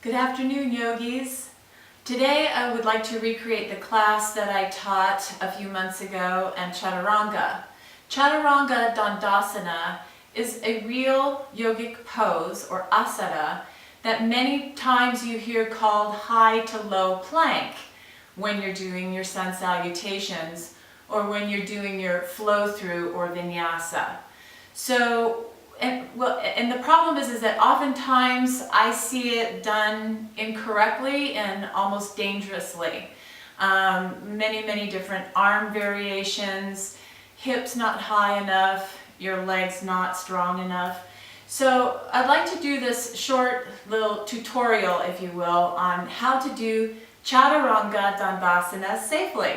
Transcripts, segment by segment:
Good afternoon, yogis. Today I would like to recreate the class that I taught a few months ago in Chaturanga. Chaturanga Dandasana is a real yogic pose or asana that many times you hear called high to low plank when you're doing your Sun Salutations or when you're doing your flow through or vinyasa. And the problem is that oftentimes I see it done incorrectly and almost dangerously. Many different arm variations, hips not high enough, your legs not strong enough. So I'd like to do this short little tutorial, if you will, on how to do Chaturanga Dandasana safely.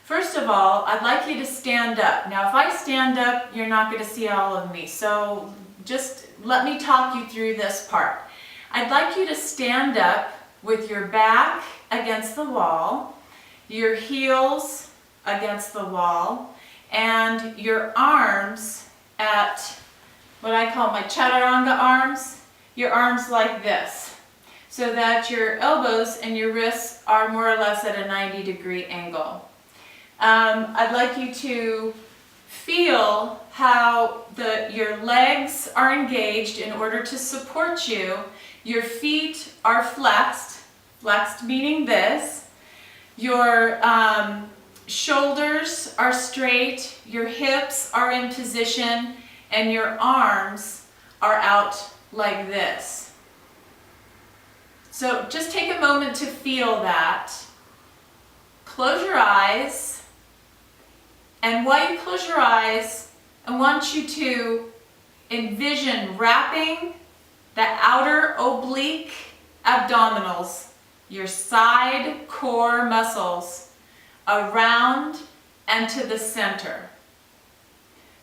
First of all, I'd like you to stand up. Now, if I stand up, you're not going to see all of me, so just let me talk you through this part. I'd like you to stand up with your back against the wall, your heels against the wall, and your arms at what I call my Chaturanga arms, your arms like this, so that your elbows and your wrists are more or less at a 90-degree angle. I'd like you to feel how your legs are engaged in order to support you. Your feet are flexed meaning this. Your shoulders are straight, your hips are in position, and your arms are out like this. So just take a moment to feel that. Close your eyes. And while you close your eyes, I want you to envision wrapping the outer oblique abdominals, your side core muscles, around and to the center.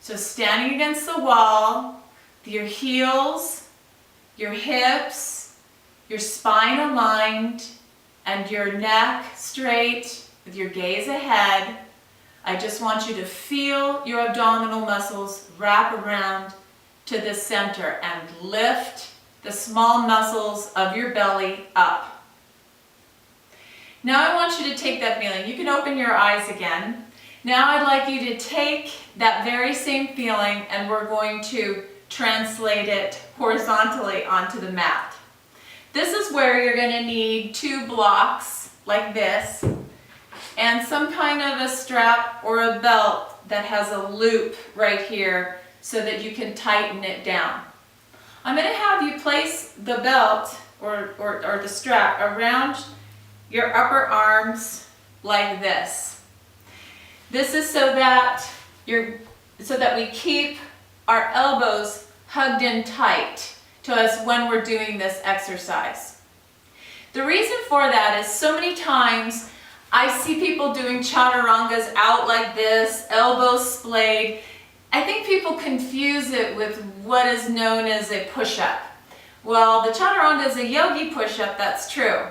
So standing against the wall, your heels, your hips, your spine aligned, and your neck straight with your gaze ahead. I just want you to feel your abdominal muscles wrap around to the center and lift the small muscles of your belly up. Now I want you to take that feeling. You can open your eyes again. Now I'd like you to take that very same feeling and we're going to translate it horizontally onto the mat. This is where you're going to need 2 blocks like this, and some kind of a strap or a belt that has a loop right here so that you can tighten it down. I'm going to have you place the belt or the strap around your upper arms like this. This is so that we keep our elbows hugged in tight to us when we're doing this exercise. The reason for that is so many times I see people doing chaturangas out like this, elbows splayed. I think people confuse it with what is known as a push-up. Well, the chaturanga is a yogi push-up, that's true.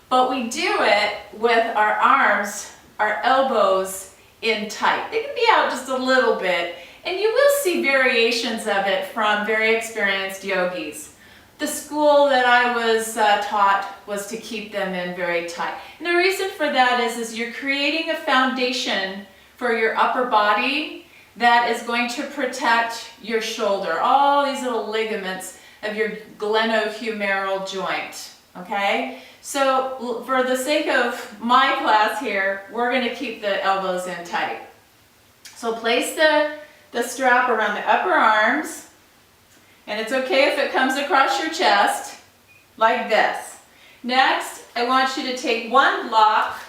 But we do it with our arms, our elbows in tight. They can be out just a little bit, and you will see variations of it from very experienced yogis. The school that I was taught was to keep them in very tight. And the reason for that is you're creating a foundation for your upper body that is going to protect your shoulder, all these little ligaments of your glenohumeral joint, okay? So for the sake of my class here, we're going to keep the elbows in tight. So place the strap around the upper arms. And it's okay if it comes across your chest, like this. Next, I want you to take 1 block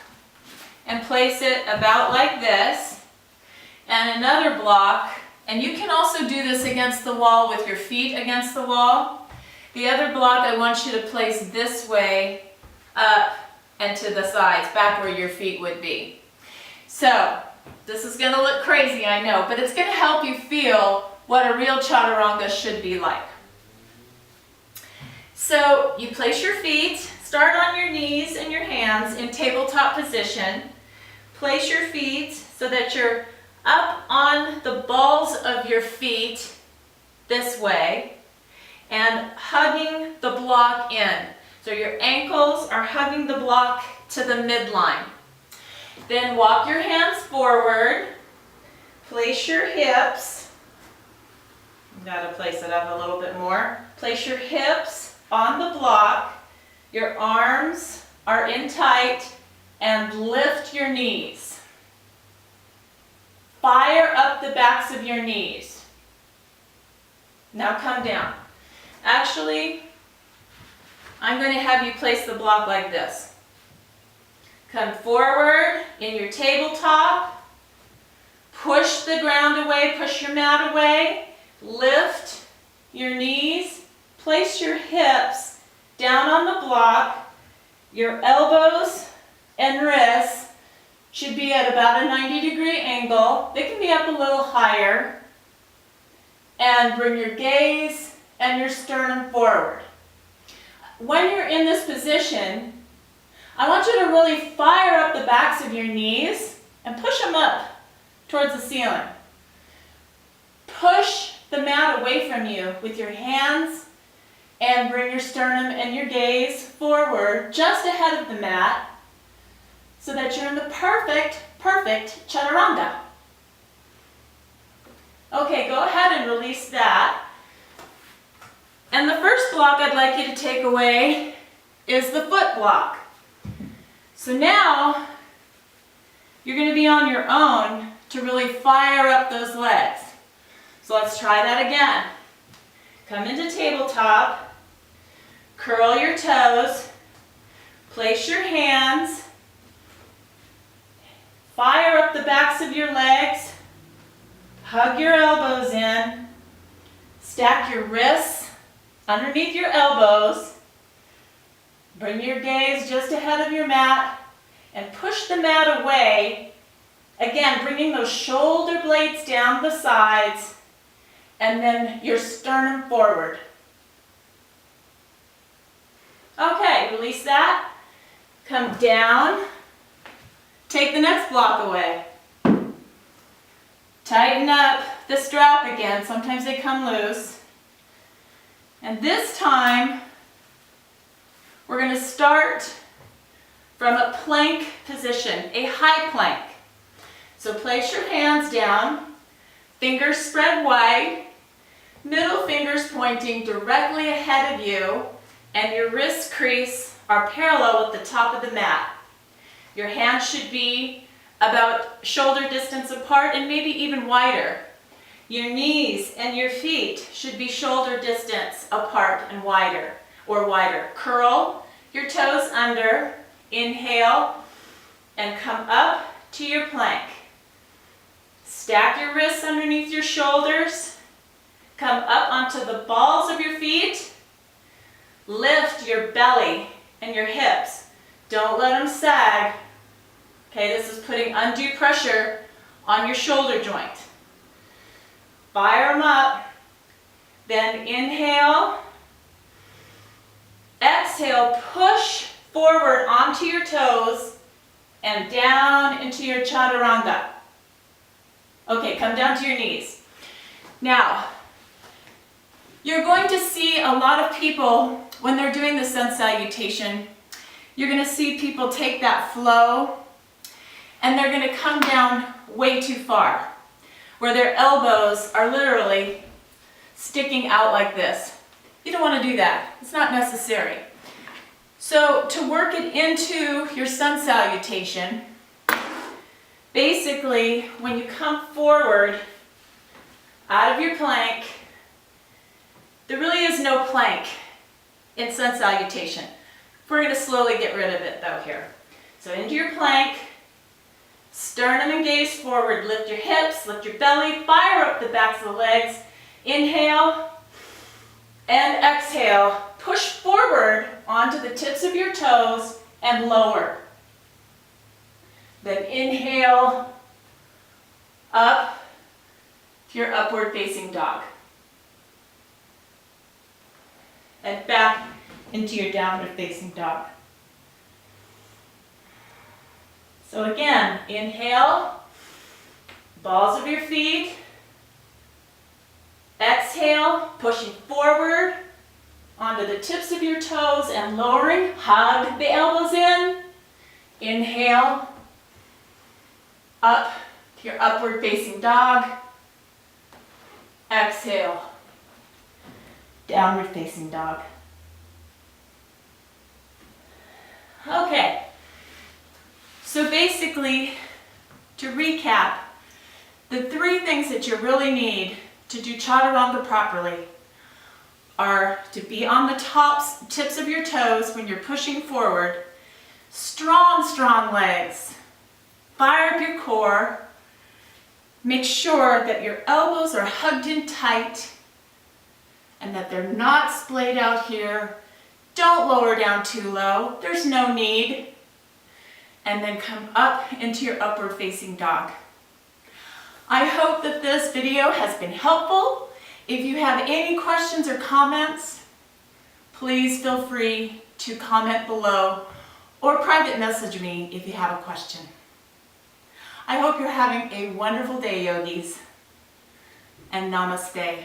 and place it about like this, and another block, and you can also do this against the wall with your feet against the wall. The other block I want you to place this way up and to the sides, back where your feet would be. So, this is going to look crazy, I know, but it's going to help you feel what a real chaturanga should be like. So you place your feet, start on your knees and your hands in tabletop position. Place your feet so that you're up on the balls of your feet this way and hugging the block in. So your ankles are hugging the block to the midline. Then walk your hands forward. Place your hips. You gotta place it up a little bit more. Place your hips on the block. Your arms are in tight and lift your knees. Fire up the backs of your knees. Now come down. Actually, I'm going to have you place the block like this. Come forward in your tabletop. Push the ground away, push your mat away. Lift your knees. Place your hips down on the block. Your elbows and wrists should be at about a 90-degree angle. They can be up a little higher. And bring your gaze and your sternum forward. When you're in this position, I want you to really fire up the backs of your knees and push them up towards the ceiling. Push the mat away from you with your hands and bring your sternum and your gaze forward just ahead of the mat so that you're in the perfect chaturanga. Okay, go ahead and release that. And the first block I'd like you to take away is the foot block. So now you're going to be on your own to really fire up those legs. So let's try that again. Come into tabletop, curl your toes, place your hands, fire up the backs of your legs, hug your elbows in, stack your wrists underneath your elbows, bring your gaze just ahead of your mat, and push the mat away. Again, bringing those shoulder blades down the sides, and then your sternum forward. Okay, release that. Come down. Take the next block away. Tighten up the strap again. Sometimes they come loose. And this time, we're going to start from a plank position, a high plank. So place your hands down, fingers spread wide, middle fingers pointing directly ahead of you, and your wrist crease are parallel with the top of the mat. Your hands should be about shoulder distance apart and maybe even wider. Your knees and your feet should be shoulder distance apart and wider. Curl your toes under, inhale, and come up to your plank. Stack your wrists underneath your shoulders. Come up onto the balls of your feet. Lift your belly and your hips. Don't let them sag. Okay, this is putting undue pressure on your shoulder joint. Fire them up. Then inhale. Exhale, push forward onto your toes and down into your chaturanga. Okay, come down to your knees. Now, you're going to see a lot of people, when they're doing the Sun Salutation, you're going to see people take that flow and they're going to come down way too far, where their elbows are literally sticking out like this. You don't want to do that. It's not necessary. So to work it into your Sun Salutation, basically when you come forward out of your plank, there really is no plank in Sun Salutation. We're going to slowly get rid of it though here. So into your plank, sternum and gaze forward, lift your hips, lift your belly, fire up the backs of the legs. Inhale and exhale. Push forward onto the tips of your toes and lower. Then inhale up to your upward facing dog. And back into your downward facing dog. So again, inhale, balls of your feet. Exhale, pushing forward onto down to the tips of your toes and lowering. Hug the elbows in. Inhale. Up to your upward facing dog. Exhale. Downward facing dog. Okay. So basically, to recap, the three things that you really need to do Chaturanga properly are to be on the tips of your toes when you're pushing forward, strong legs, fire up your core, make sure that your elbows are hugged in tight and that they're not splayed out here. Don't lower down too low, there's no need. And then come up into your upward facing dog. I hope that this video has been helpful. If you have any questions or comments, please feel free to comment below or private message me if you have a question. I hope you're having a wonderful day, yogis, and namaste.